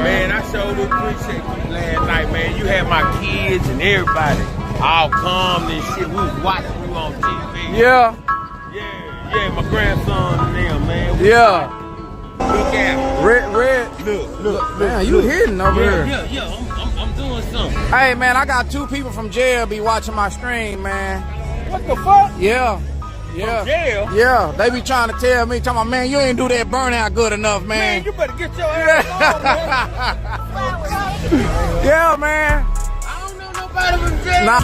Man, I sure do appreciate you last night, man. You had my kids and everybody all calm and shit. We was watching you on TV. Yeah. Yeah, my grandson and them, man. Yeah. Look out. Red. Look. Man, you hitting over here. Yeah, I'm doing something. Hey, man, I got 2 people from jail be watching my stream, man. What the fuck? Yeah. From jail? Yeah, they be trying to tell me, talking about, man, you ain't do that burnout good enough, man. Man, you better get your ass on, man. Yeah, man. I don't know nobody from jail. Nah.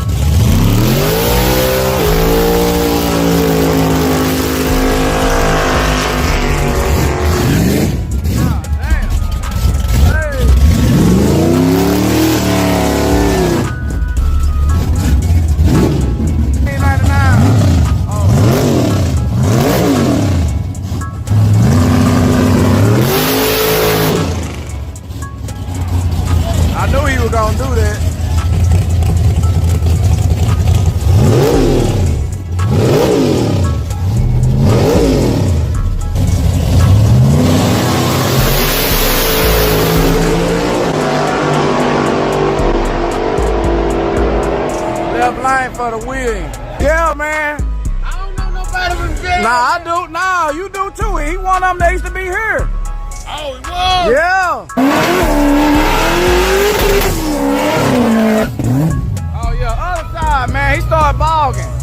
Gonna do that. Left lane for the wheel. Yeah, man. I don't know nobody from jail. Nah, I do. Nah, you do too. He one of them that used to be here. Oh, he was? Yeah. Oh yeah, other side, man. He started bogging.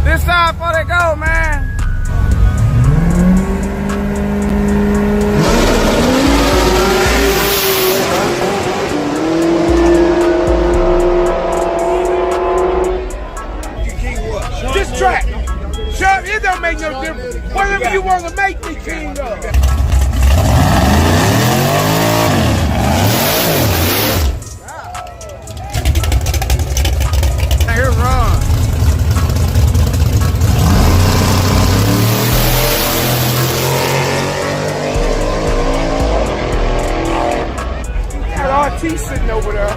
This side before they go, man. This track. Sure, it don't make no difference. Whatever you want to make me king of. Here, run. Got RT sitting over there.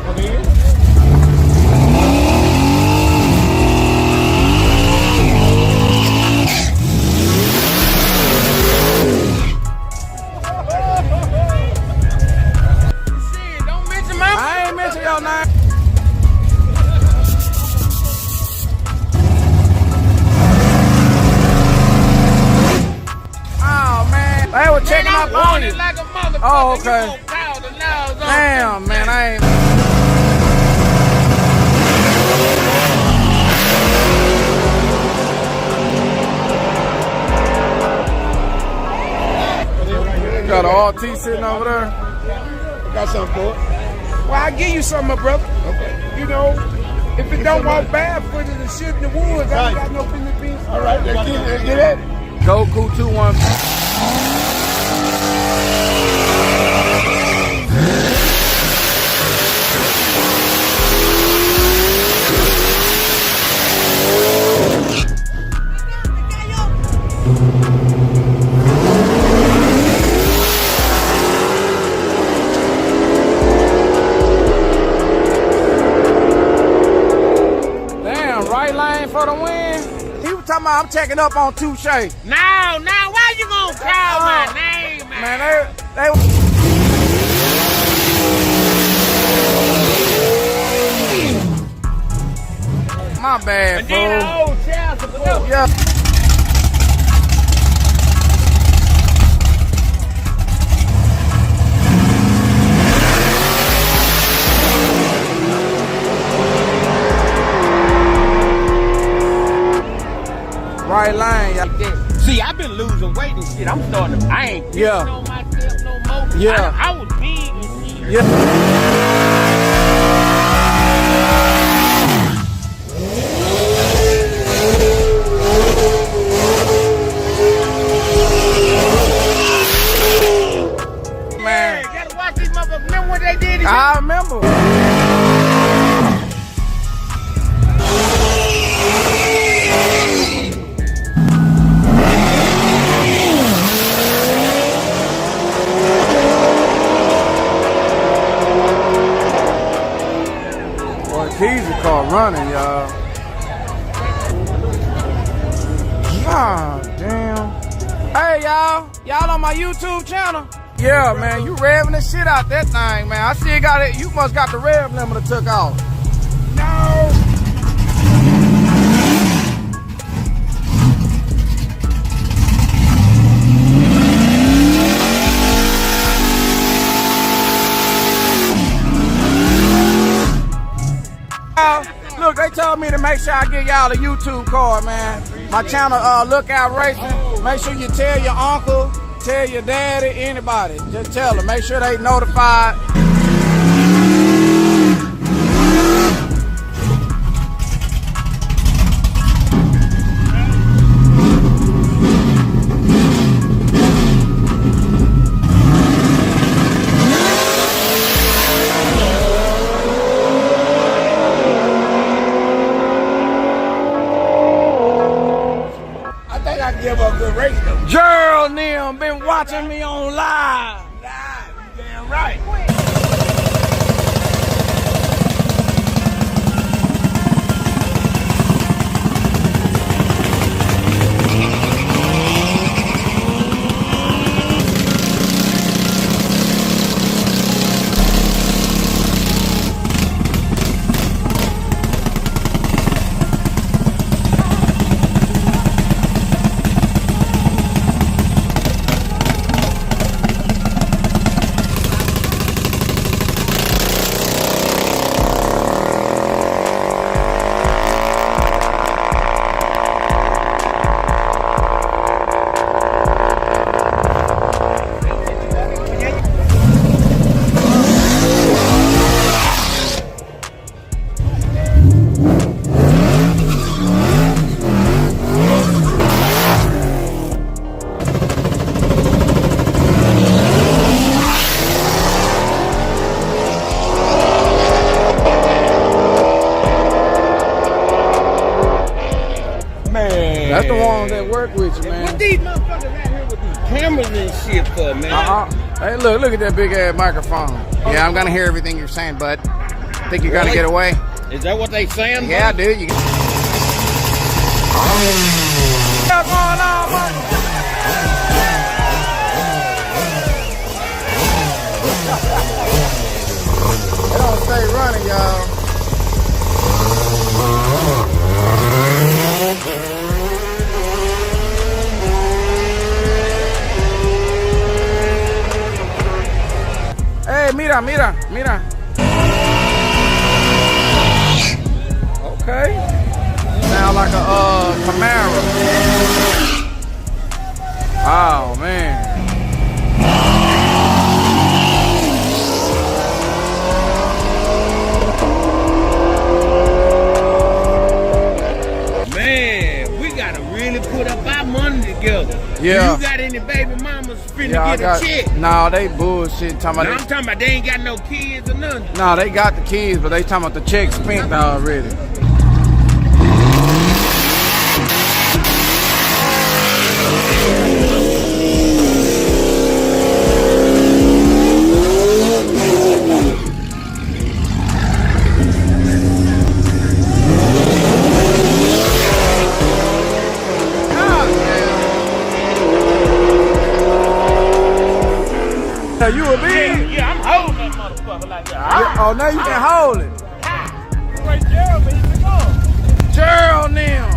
They were checking up on you. Like a motherfucker. Oh, okay. Damn, man, I ain't. Got an RT sitting over there. I got something for it. Well, I'll give you something, my brother. Okay. You know, if it don't walk barefoot and shit in the woods, I ain't got no business being. All right, let's get it. Goku 2-1. Damn, right lane for the win. He was talking about I'm checking up on Touche. Now, why you gonna call my name, man? Man, they my bad, and then the old child support. Yeah. Right line, y'all. See, I've been losing weight and shit. I'm starting to, I ain't feeling on myself no more. Yeah. I was big and shit. Yeah. Man. Hey, gotta watch these motherfuckers. Remember what they did? I remember. Keys are called running, y'all. Ah, damn. Hey, y'all. Y'all on my YouTube channel? Yeah, man, you revving the shit out that thing, man. I still got it. You must got the rev limiter took off. No. Look, they told me to make sure I get y'all a YouTube card, man. My channel, Lookout Racing. Make sure you tell your uncle, tell your daddy, anybody. Just tell them. Make sure they notified. Give a good race though. Gerald Neal been watching me on live. You damn right. That's the ones that work with you, man. What these motherfuckers out here with these cameras and shit for, man? Hey, look at that big ass microphone. Yeah, I'm gonna hear everything you're saying, bud. Think you're gonna get away? Is that what they saying? Yeah, dude. What's going on, man? They don't stay running, y'all. Hey, mira. Okay. Sound like a Camaro. Oh man. Man, we gotta really put up our money together. Yeah. You got any baby mamas finna get a check? Nah, they bullshit. I'm talking about they ain't got no kids or nothing. Nah, they got the kids, but they talking about the check spent already. You a big? Yeah, I'm holding that motherfucker like that. Oh, now you can hold it. Where Gerald needs to go. Gerald Neal.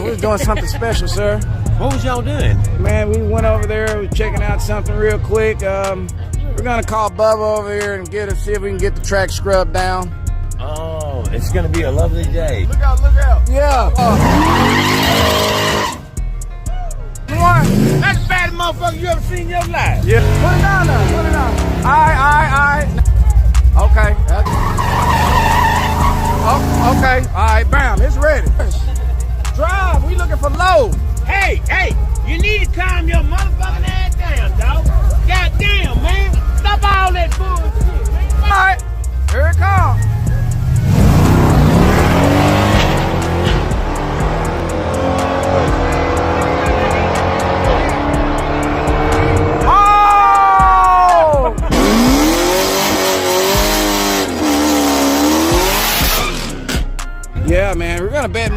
We was doing something special, sir. What was y'all doing? Man, we went over there, we was checking out something real quick. We're gonna call Bubba over here and see if we can get the track scrubbed down. Oh, it's gonna be a lovely day. Look out, look out. Yeah. That's the baddest motherfucker you ever seen in your life. Yeah. Put it down there, put it down. All right. Okay. Okay, all right, bam, it's ready. Drive, we looking for low. Hey, you need to calm your motherfucking ass down, dog. God damn, man.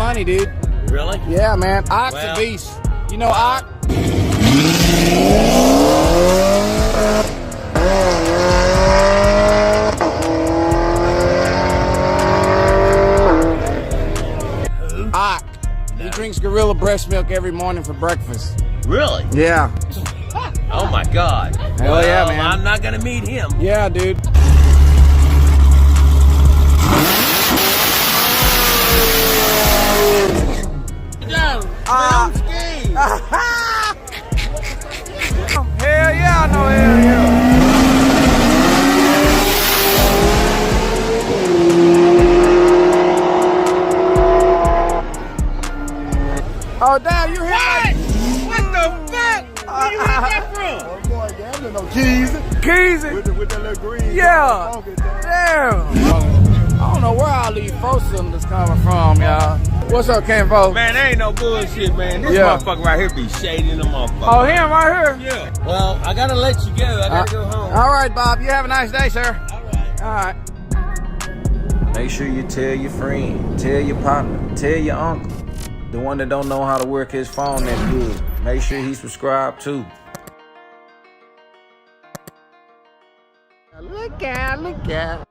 money, dude. Really? Yeah, man. Ock's Well, a beast. You know Ock? Ock. He drinks gorilla breast milk every morning for breakfast. Really? Yeah. Oh my God. Hell yeah, man. I'm not gonna meet him. Yeah, dude. Hell yeah, I know, hell yeah. Oh, damn, you hit What the fuck? Where you get that from? Oh boy, damn, no keys. Keys. With the little green. Yeah. Damn. I don't know where all these four cylinders coming from, y'all. What's up, Kenfo? Man, there ain't no bullshit, man. This Yeah. motherfucker right here be shading the motherfucker. Oh, him right here? Yeah. Well, I gotta let you go. I gotta go home. All right, Bob. You have a nice day, sir. All right. All right. Make sure you tell your friend, tell your partner, tell your uncle. The one that don't know how to work his phone that good. Make sure he subscribed too. Look out, look out.